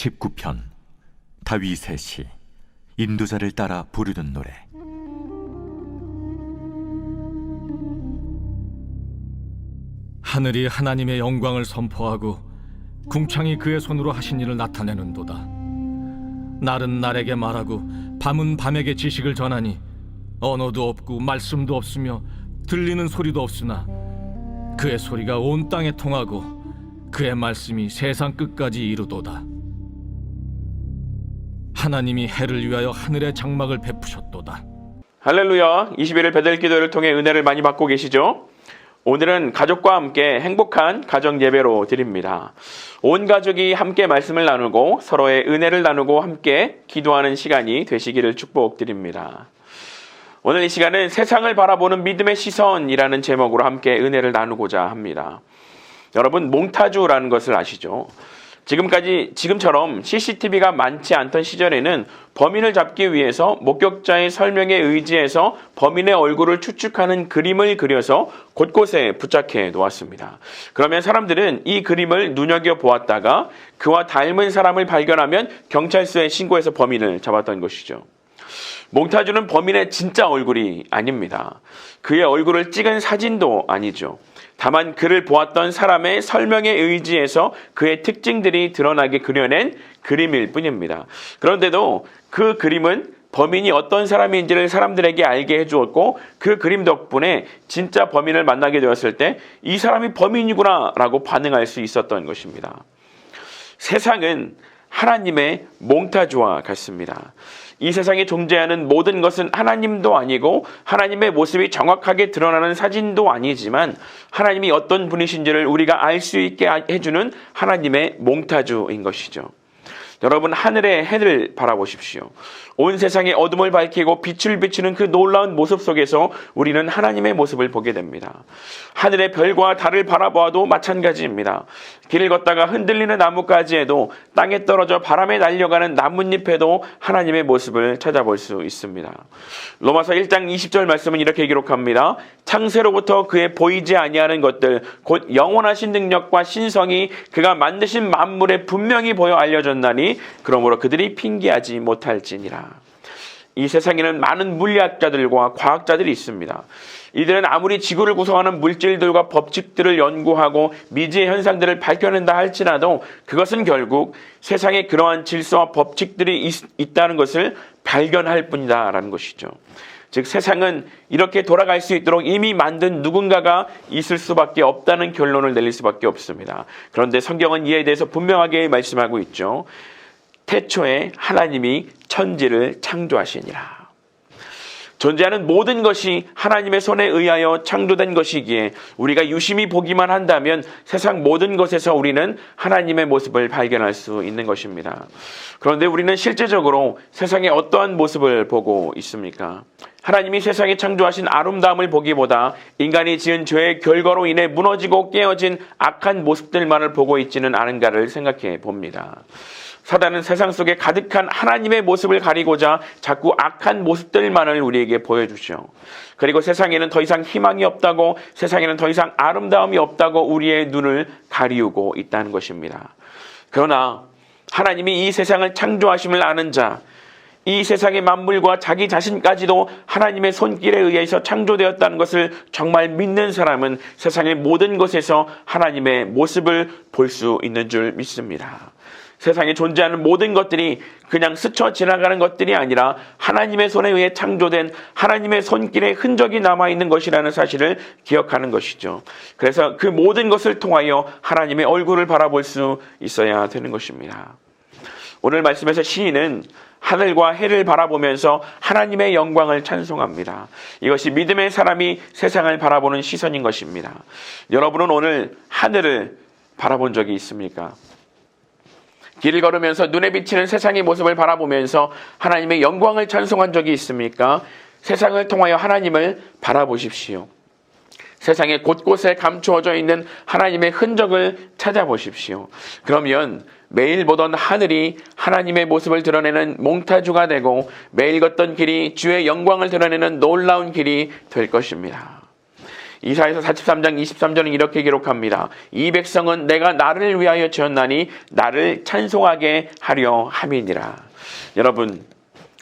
제19편 다윗의 시. 인도자를 따라 부르는 노래. 하늘이 하나님의 영광을 선포하고 궁창이 그의 손으로 하신 일을 나타내는도다. 날은 날에게 말하고 밤은 밤에게 지식을 전하니 언어도 없고 말씀도 없으며 들리는 소리도 없으나 그의 소리가 온 땅에 통하고 그의 말씀이 세상 끝까지 이르도다. 하나님이 해를 위하여 하늘의 장막을 베푸셨도다. 할렐루야. 21일 베델 기도를 통해 은혜를 많이 받고 계시죠? 오늘은 가족과 함께 행복한 가정 예배로 드립니다. 온 가족이 함께 말씀을 나누고 서로의 은혜를 나누고 함께 기도하는 시간이 되시기를 축복드립니다. 오늘 이 시간은 세상을 바라보는 믿음의 시선이라는 제목으로 함께 은혜를 나누고자 합니다. 여러분, 몽타주라는 것을 아시죠? 지금처럼 CCTV가 많지 않던 시절에는 범인을 잡기 위해서 목격자의 설명에 의지해서 범인의 얼굴을 추측하는 그림을 그려서 곳곳에 부착해 놓았습니다. 그러면 사람들은 이 그림을 눈여겨보았다가 그와 닮은 사람을 발견하면 경찰서에 신고해서 범인을 잡았던 것이죠. 몽타주는 범인의 진짜 얼굴이 아닙니다. 그의 얼굴을 찍은 사진도 아니죠. 다만 그를 보았던 사람의 설명에 의지해서 그의 특징들이 드러나게 그려낸 그림일 뿐입니다. 그런데도 그 그림은 범인이 어떤 사람인지를 사람들에게 알게 해주었고 그 그림 덕분에 진짜 범인을 만나게 되었을 때 이 사람이 범인이구나 라고 반응할 수 있었던 것입니다. 세상은 하나님의 몽타주와 같습니다. 이 세상에 존재하는 모든 것은 하나님도 아니고 하나님의 모습이 정확하게 드러나는 사진도 아니지만 하나님이 어떤 분이신지를 우리가 알 수 있게 해주는 하나님의 몽타주인 것이죠. 여러분, 하늘의 해를 바라보십시오. 온 세상의 어둠을 밝히고 빛을 비추는 그 놀라운 모습 속에서 우리는 하나님의 모습을 보게 됩니다. 하늘의 별과 달을 바라보아도 마찬가지입니다. 길을 걷다가 흔들리는 나뭇가지에도 땅에 떨어져 바람에 날려가는 나뭇잎에도 하나님의 모습을 찾아볼 수 있습니다. 로마서 1장 20절 말씀은 이렇게 기록합니다. 창세로부터 그의 보이지 아니하는 것들 곧 영원하신 능력과 신성이 그가 만드신 만물에 분명히 보여 알려졌나니 그러므로 그들이 핑계하지 못할지니라. 이 세상에는 많은 물리학자들과 과학자들이 있습니다. 이들은 아무리 지구를 구성하는 물질들과 법칙들을 연구하고 미지의 현상들을 밝혀낸다 할지라도 그것은 결국 세상에 그러한 질서와 법칙들이 있다는 것을 발견할 뿐이다라는 것이죠. 즉 세상은 이렇게 돌아갈 수 있도록 이미 만든 누군가가 있을 수밖에 없다는 결론을 내릴 수밖에 없습니다. 그런데 성경은 이에 대해서 분명하게 말씀하고 있죠. 태초에 하나님이 천지를 창조하시니라. 존재하는 모든 것이 하나님의 손에 의하여 창조된 것이기에 우리가 유심히 보기만 한다면 세상 모든 것에서 우리는 하나님의 모습을 발견할 수 있는 것입니다. 그런데 우리는 실제적으로 세상의 어떠한 모습을 보고 있습니까? 하나님이 세상에 창조하신 아름다움을 보기보다 인간이 지은 죄의 결과로 인해 무너지고 깨어진 악한 모습들만을 보고 있지는 않은가를 생각해 봅니다. 사단은 세상 속에 가득한 하나님의 모습을 가리고자 자꾸 악한 모습들만을 우리에게 보여주죠. 그리고 세상에는 더 이상 희망이 없다고, 세상에는 더 이상 아름다움이 없다고 우리의 눈을 가리우고 있다는 것입니다. 그러나 하나님이 이 세상을 창조하심을 아는 자, 이 세상의 만물과 자기 자신까지도 하나님의 손길에 의해서 창조되었다는 것을 정말 믿는 사람은 세상의 모든 것에서 하나님의 모습을 볼 수 있는 줄 믿습니다. 세상에 존재하는 모든 것들이 그냥 스쳐 지나가는 것들이 아니라 하나님의 손에 의해 창조된 하나님의 손길의 흔적이 남아있는 것이라는 사실을 기억하는 것이죠. 그래서 그 모든 것을 통하여 하나님의 얼굴을 바라볼 수 있어야 되는 것입니다. 오늘 말씀에서 시인은 하늘과 해를 바라보면서 하나님의 영광을 찬송합니다. 이것이 믿음의 사람이 세상을 바라보는 시선인 것입니다. 여러분은 오늘 하늘을 바라본 적이 있습니까? 길을 걸으면서 눈에 비치는 세상의 모습을 바라보면서 하나님의 영광을 찬송한 적이 있습니까? 세상을 통하여 하나님을 바라보십시오. 세상에 곳곳에 감추어져 있는 하나님의 흔적을 찾아보십시오. 그러면 매일 보던 하늘이 하나님의 모습을 드러내는 몽타주가 되고 매일 걷던 길이 주의 영광을 드러내는 놀라운 길이 될 것입니다. 이사야서 43장 23절은 이렇게 기록합니다. 이 백성은 내가 나를 위하여 지었나니 나를 찬송하게 하려 함이니라. 여러분,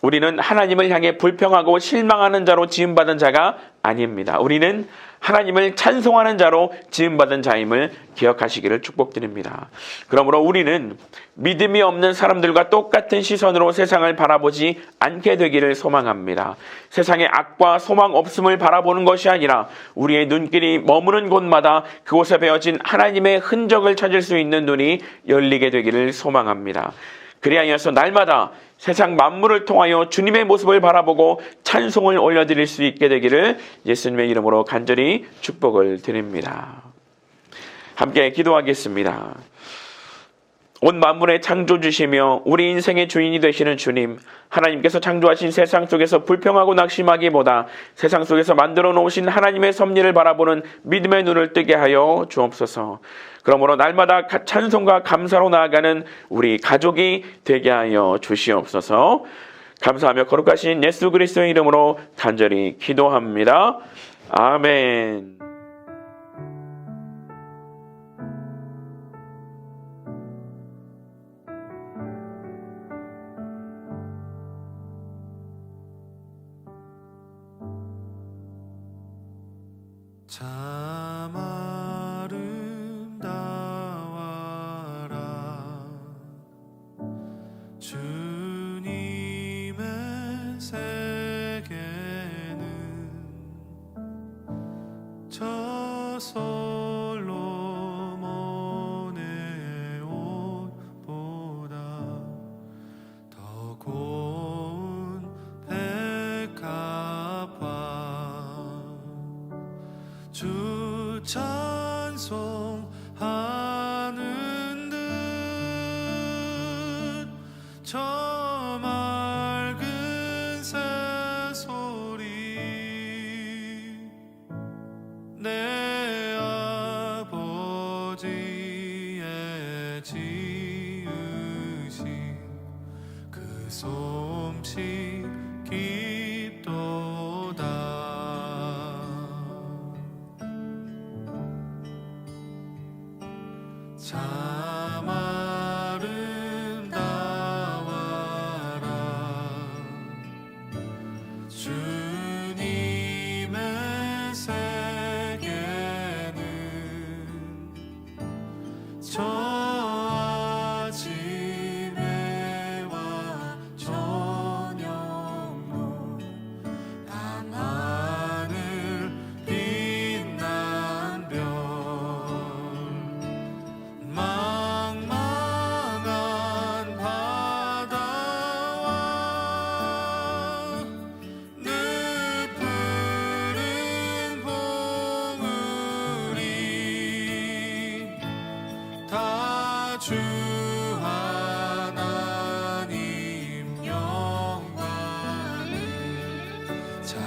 우리는 하나님을 향해 불평하고 실망하는 자로 지음받은 자가 아닙니다. 우리는 하나님을 찬송하는 자로 지음받은 자임을 기억하시기를 축복드립니다. 그러므로 우리는 믿음이 없는 사람들과 똑같은 시선으로 세상을 바라보지 않게 되기를 소망합니다. 세상의 악과 소망 없음을 바라보는 것이 아니라 우리의 눈길이 머무는 곳마다 그곳에 베어진 하나님의 흔적을 찾을 수 있는 눈이 열리게 되기를 소망합니다. 그리하여서 날마다 세상 만물을 통하여 주님의 모습을 바라보고 찬송을 올려드릴 수 있게 되기를 예수님의 이름으로 간절히 축복을 드립니다. 함께 기도하겠습니다. 온 만물의 창조주시며 우리 인생의 주인이 되시는 주님, 하나님께서 창조하신 세상 속에서 불평하고 낙심하기보다 세상 속에서 만들어 놓으신 하나님의 섭리를 바라보는 믿음의 눈을 뜨게 하여 주옵소서. 그러므로 날마다 찬송과 감사로 나아가는 우리 가족이 되게 하여 주시옵소서. 감사하며 거룩하신 예수 그리스도의 이름으로 간절히 기도합니다. 아멘. 참 아름다워라 주님의 세계는 저 솔로몬의 옷보다 더 고운 백합화 주 찬송하는 듯 저 맑은 새소리 내 아버지의 지으신 그 솜씨 깊도다. 참 아름다워라 주님의 세계는 저 아침해와 저녁로 밤하늘 빛난 별 망망한 바다와 늦푸른 봉우리 다 주 하나님 영광을 잘